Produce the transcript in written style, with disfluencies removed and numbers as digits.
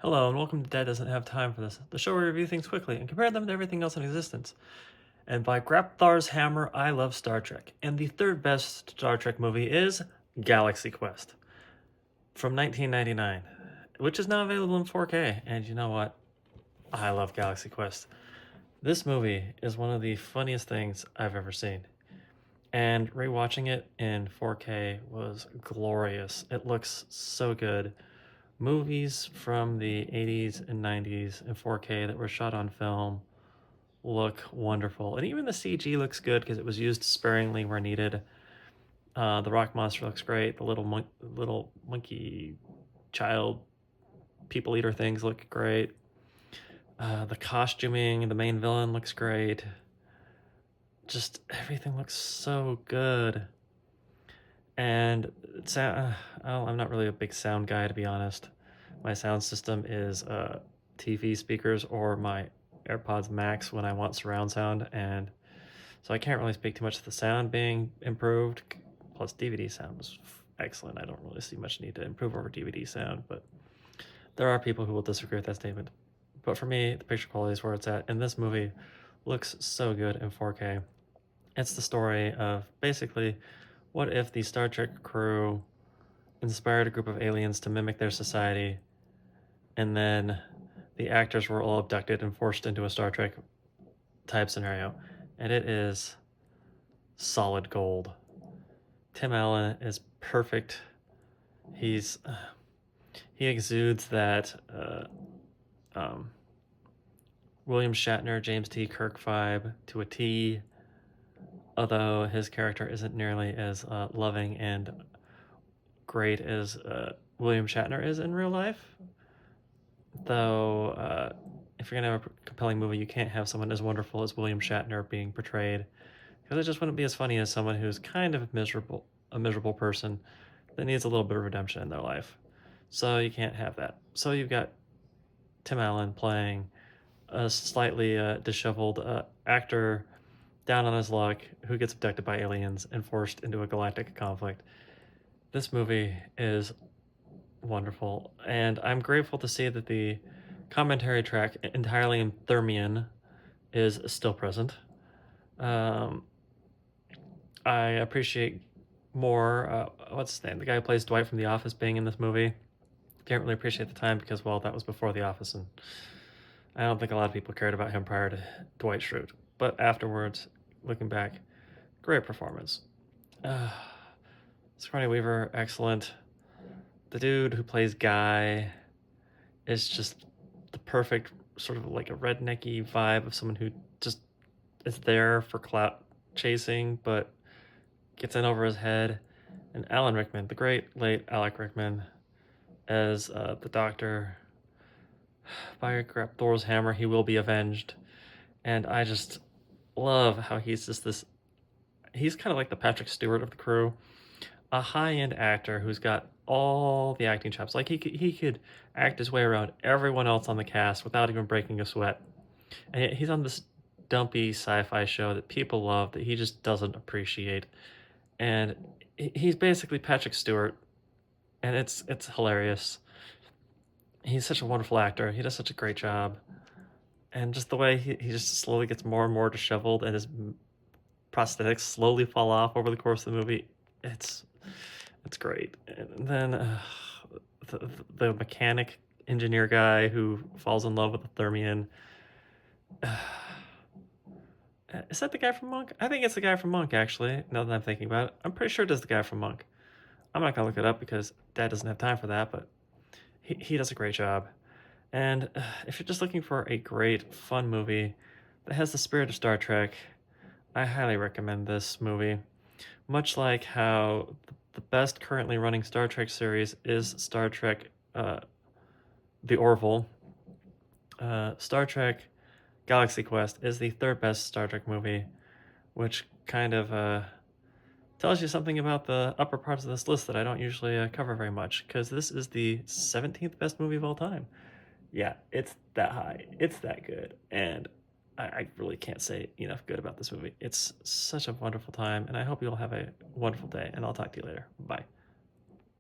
Hello, and welcome to Dad Doesn't Have Time for This, the show where we review things quickly and compare them to everything else in existence. And by Grabthar's hammer, I love Star Trek. And the third best Star Trek movie is Galaxy Quest from 1999, which is now available in 4K. And you know what? I love Galaxy Quest. This movie is one of the funniest things I've ever seen. And rewatching it in 4K was glorious. It looks so good. Movies from the 80s and 90s in 4K that were shot on film look wonderful. And even the CG looks good because it was used sparingly where needed. The rock monster looks great. The little monkey child people eater things look great. The costuming, the main villain looks great. Just everything looks so good. And I'm not really a big sound guy, to be honest. My sound system is TV speakers or my AirPods Max when I want surround sound, and so I can't really speak too much to the sound being improved. Plus, DVD sound was excellent. I don't really see much need to improve over DVD sound, but there are people who will disagree with that statement. But for me, the picture quality is where it's at, and this movie looks so good in 4K. It's the story of basically what if the Star Trek crew inspired a group of aliens to mimic their society, and then the actors were all abducted and forced into a Star Trek type scenario. And it is solid gold. Tim Allen is perfect. He exudes that William Shatner, James T. Kirk vibe to a T, although his character isn't nearly as loving and great as William Shatner is in real life. Though, if you're gonna have a compelling movie, you can't have someone as wonderful as William Shatner being portrayed, because it just wouldn't be as funny as someone who's kind of a miserable person that needs a little bit of redemption in their life. So you can't have that. So you've got Tim Allen playing a slightly disheveled actor down on his luck who gets abducted by aliens and forced into a galactic conflict. This movie is wonderful, and I'm grateful to see that the commentary track entirely in Thermian is still present. Um, I appreciate more what's his name, the guy who plays Dwight from The Office, being in this movie. Didn't really appreciate the time because, well, that was before The Office, and I don't think a lot of people cared about him prior to Dwight Schrute. But afterwards, looking back, great performance. uh, Sigourney Weaver, excellent. The dude who plays Guy is just the perfect sort of like a rednecky vibe of someone who just is there for clout chasing, but gets in over his head. And Alan Rickman, the great late Alec Rickman, as the Doctor. By Grabthar's hammer, he will be avenged. And I just love how he's just this. He's kind of like the Patrick Stewart of the crew, a high-end actor who's got all the acting chops. Like he could act his way around everyone else on the cast without even breaking a sweat. And yet he's on this dumpy sci-fi show that people love that he just doesn't appreciate. And he's basically Patrick Stewart, and it's hilarious. He's such a wonderful actor. He does such a great job. And just the way he just slowly gets more and more disheveled and his prosthetics slowly fall off over the course of the movie. It's it's great. And then the mechanic engineer guy who falls in love with the Thermian. Is that the guy from Monk? I think it's the guy from Monk, actually, now that I'm thinking about it. I'm pretty sure it is the guy from Monk. I'm not going to look it up because Dad doesn't have time for that, but he does a great job. And if you're just looking for a great, fun movie that has the spirit of Star Trek, I highly recommend this movie. Much like how the best currently running Star Trek series is Star Trek The Orville, Star Trek Galaxy Quest is the third best Star Trek movie, which kind of tells you something about the upper parts of this list that I don't usually cover very much, because this is the 17th best movie of all time. Yeah, it's that high. It's that good. And I really can't say enough good about this movie. It's such a wonderful time, and I hope you all have a wonderful day, and I'll talk to you later. Bye.